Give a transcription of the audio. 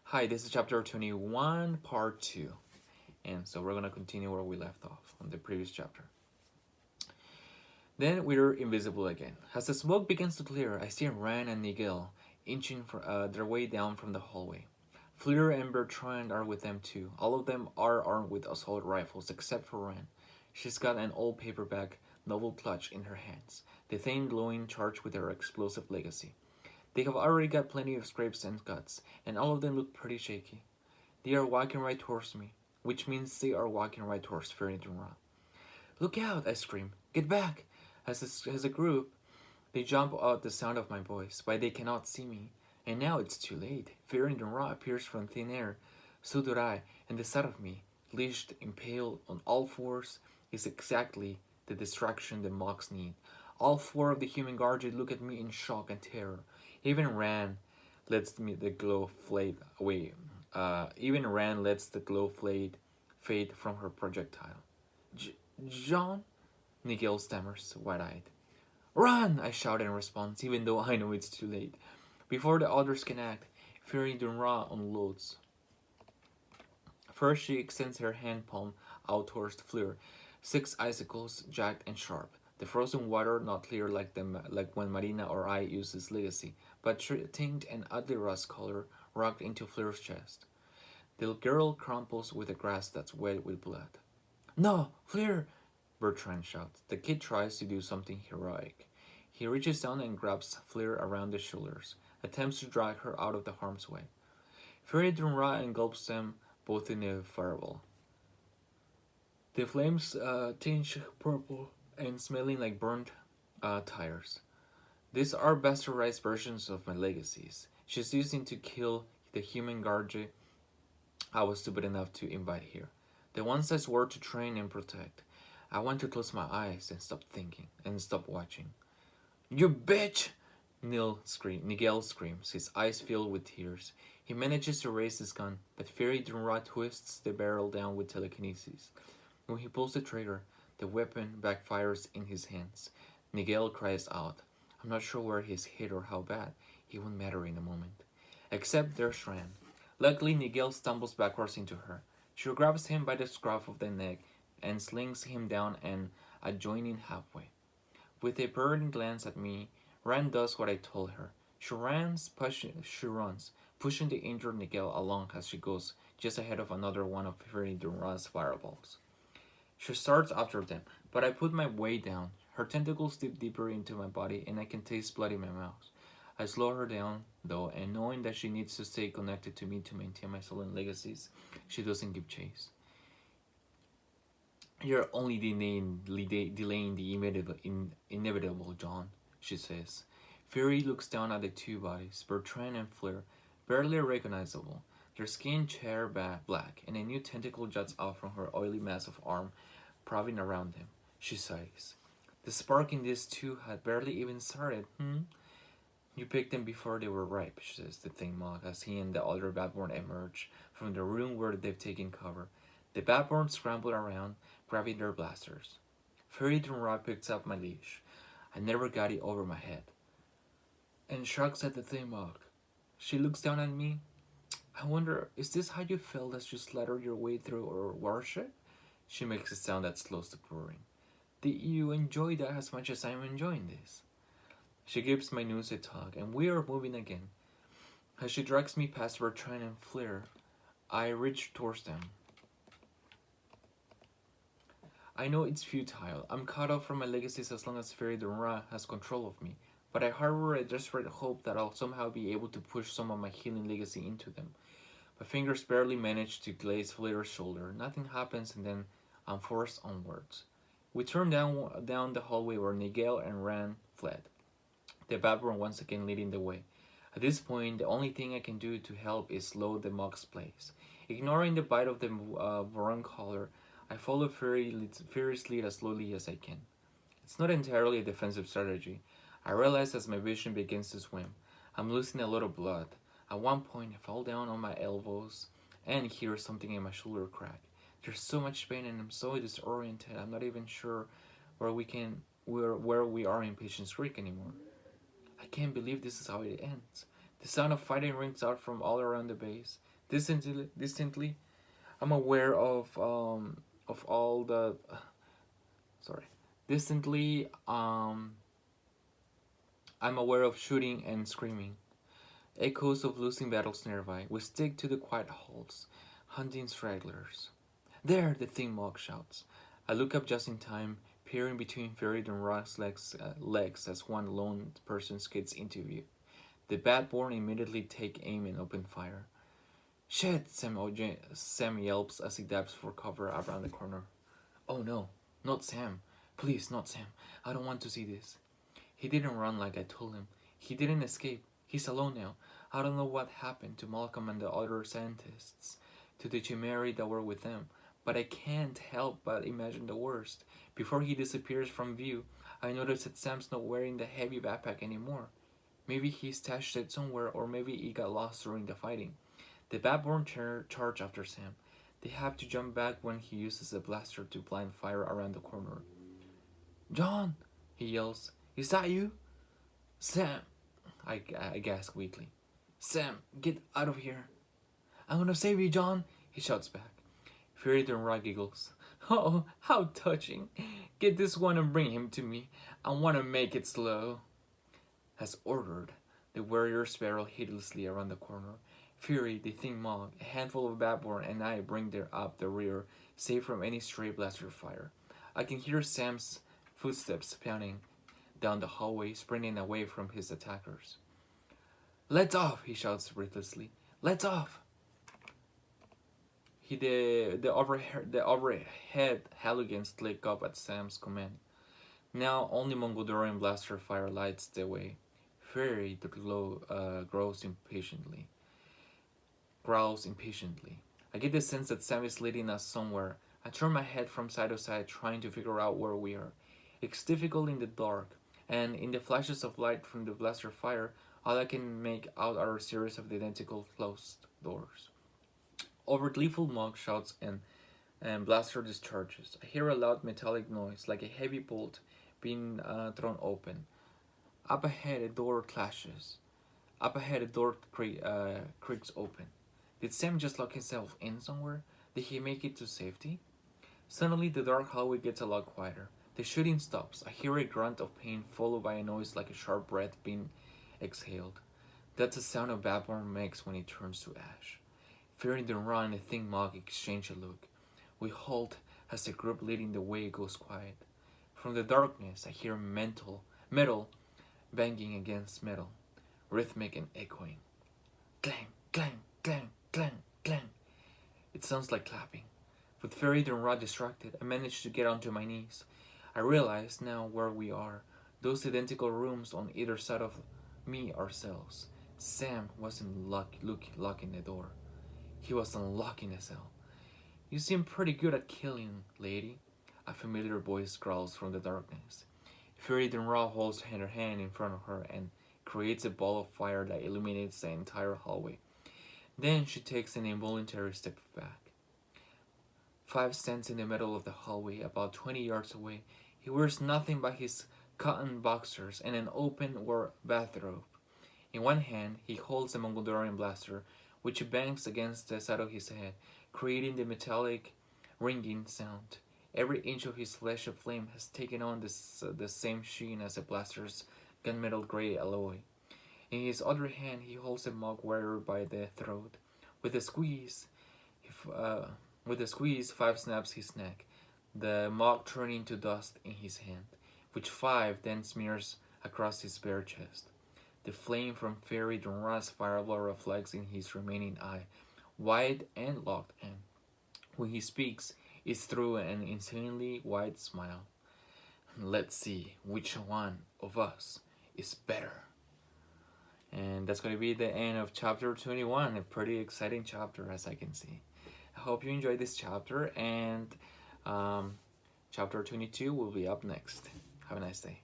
Hi, this is chapter 21, part 2. And so we're going to continue where we left off on the previous chapter. Then we're invisible again. As the smoke begins to clear, I see Ran and Nigel inching their way down from the hallway. Fleer and Bertrand are with them too. All of them are armed with assault rifles except for Ran. She's got an old paperback novel clutch in her hands, the thing glowing charged with her explosive legacy. They have already got plenty of scrapes and cuts, and all of them look pretty shaky. They are walking right towards me, which means they are walking right towards Farrington Ra. Look out! I scream. Get back! As a group, they jump out the sound of my voice, but they cannot see me. And now it's too late. Farrington Ra appears from thin air. So do I, and the sight of me, leashed, impaled on all fours, is exactly the distraction the mocks need. All four of the human guards look at me in shock and terror. Even Ran lets me the glow fade away. Even Ran lets the glow fade from her projectile. John? Nigel stammers, wide-eyed. Run! I shout in response, even though I know it's too late. Before the others can act, Fury Dunra unloads. First, she extends her hand palm out towards the Fleur. 6 icicles, jagged and sharp. The frozen water not clear like when Marina or I uses Legacy, but tinged and oddly rust color rugged into Fleur's chest. The girl crumples with the grass that's wet with blood. No, Fleur! Bertrand shouts. The kid tries to do something heroic. He reaches down and grabs Fleur around the shoulders, attempts to drag her out of the harm's way. Fairy Dunra engulfs them both in a fireball. The flames tinge purple and smelling like burnt tires. These are bastardized versions of my legacies. She's using to kill the human guardian I was stupid enough to invite here. The ones I swore to train and protect. I want to close my eyes and stop thinking and stop watching. You bitch! Nigel screams, his eyes filled with tears. He manages to raise his gun, but Fairy Dunra twists the barrel down with telekinesis. When he pulls the trigger, the weapon backfires in his hands. Nigel cries out. I'm not sure where he's hit or how bad. It won't matter in a moment. Except there's Ran. Luckily, Nigel stumbles backwards into her. She grabs him by the scruff of the neck and slings him down an adjoining halfway. With a burning glance at me, Ran does what I told her. She runs, pushing the injured Nigel along as she goes, just ahead of another one of Fairy Duran's fireballs. She starts after them, but I put my weight down. Her tentacles dip deeper into my body, and I can taste blood in my mouth. I slow her down, though, and knowing that she needs to stay connected to me to maintain my stolen legacies, she doesn't give chase. You're only delaying the inevitable, John, she says. Fury looks down at the two bodies, Bertrand and Fleur, barely recognizable, their skin chair black, and a new tentacle juts out from her oily mass of arm, probing around them. She sighs. The spark in these two had barely even started, You picked them before they were ripe, says the thing mock as he and the other Batborn emerge from the room where they've taken cover. The Batborn scramble around, grabbing their blasters. Fairy Dunra picks up my leash. I never got it over my head. And shrugs at the thing mock. She looks down at me. I wonder, is this how you felt as you slattered your way through our warship? She makes a sound that's close to purring. Did you enjoy that as much as I'm enjoying this? She gives my nose a tug, and we are moving again. As she drags me past Bertrand and Fleur, I reach towards them. I know it's futile. I'm cut off from my legacies as long as Fairy Dunra has control of me, but I harbor a desperate hope that I'll somehow be able to push some of my healing legacy into them. My fingers barely manage to glaze Fleur's shoulder. Nothing happens, and then I'm forced onwards. We turn down the hallway where Nigel and Ran fled, the Batborn once again leading the way. At this point, the only thing I can do to help is slow the mock's pace. Ignoring the bite of the Voron collar, I follow Fury's lead as slowly as I can. It's not entirely a defensive strategy. I realize as my vision begins to swim. I'm losing a lot of blood. At one point, I fall down on my elbows and hear something in my shoulder crack. There's so much pain and I'm so disoriented. I'm not even sure where we are in Patience Creek anymore. I can't believe this is how it ends. The sound of fighting rings out from all around the base. Distantly, I'm aware of all the sorry. Distantly, I'm aware of shooting and screaming. Echoes of losing battles nearby. We stick to the quiet halls, hunting stragglers. There, the thing Mog shouts. I look up just in time, peering between Farid and Rock's legs as one lone person skids into view. The Batborn immediately take aim and open fire. Shit! Sam yelps as he dives for cover around the corner. Oh no, not Sam. Please, not Sam. I don't want to see this. He didn't run like I told him. He didn't escape. He's alone now. I don't know what happened to Malcolm and the other scientists, to the Chimeri that were with them, but I can't help but imagine the worst. Before he disappears from view, I notice that Sam's not wearing the heavy backpack anymore. Maybe he stashed it somewhere, or maybe he got lost during the fighting. The Batborn charge after Sam. They have to jump back when he uses a blaster to blind fire around the corner. John! He yells. Is that you? Sam! I gasp weakly. Sam, get out of here. I'm gonna save you, John, he shouts back. Fairy giggles. Oh, how touching. Get this one and bring him to me. I want to make it slow. As ordered, the warriors spiral hideously around the corner. Fury, the Thing Mog, a handful of Batborn, and I bring them up the rear, safe from any stray blaster fire. I can hear Sam's footsteps pounding down the hallway, sprinting away from his attackers. Let's off, he shouts breathlessly. Let's off! The overhead halogens click up at Sam's command. Now only Mongolian blaster fire lights the way. Fury, the glow, growls impatiently. I get the sense that Sam is leading us somewhere. I turn my head from side to side, trying to figure out where we are. It's difficult in the dark, and in the flashes of light from the blaster fire, all I can make out are a series of identical closed doors. Over gleeful Mog shouts and blaster discharges. I hear a loud metallic noise, like a heavy bolt being thrown open. Up ahead, a door clashes. Up ahead, a door creaks open. Did Sam just lock himself in somewhere? Did he make it to safety? Suddenly, the dark hallway gets a lot quieter. The shooting stops. I hear a grunt of pain followed by a noise like a sharp breath being exhaled. That's the sound a Batborn makes when he turns to ash. Fearing the run, the Thing Mog exchange a look. We halt as the group leading the way goes quiet. From the darkness, I hear metal banging against metal, rhythmic and echoing. Clang, clang, clang, clang, clang. It sounds like clapping. With Fairy and Rod distracted, I manage to get onto my knees. I realize now where we are. Those identical rooms on either side of me are cells. Sam wasn't locking the door. He was unlocking the cell. You seem pretty good at killing, lady. A familiar voice growls from the darkness. Fairy Ra holds her hand in front of her and creates a ball of fire that illuminates the entire hallway. Then she takes an involuntary step back. Five stands in the middle of the hallway, about 20 yards away. He wears nothing but his cotton boxers and an open-wear bathrobe. In one hand, he holds a Mongolian blaster, which bangs against the side of his head, creating the metallic ringing sound. Every inch of his flesh aflame has taken on the same sheen as a blaster's gunmetal gray alloy. In his other hand, he holds a Mog wearer by the throat. With a squeeze, Five snaps his neck, the Mog turning to dust in his hand, which Five then smears across his bare chest. The flame from Fairy Ra's fireball reflects in his remaining eye, wide and locked, and when he speaks, it's through an insanely wide smile. Let's see which one of us is better. And that's going to be the end of chapter 21, a pretty exciting chapter as I can see. I hope you enjoyed this chapter, and chapter 22 will be up next. Have a nice day.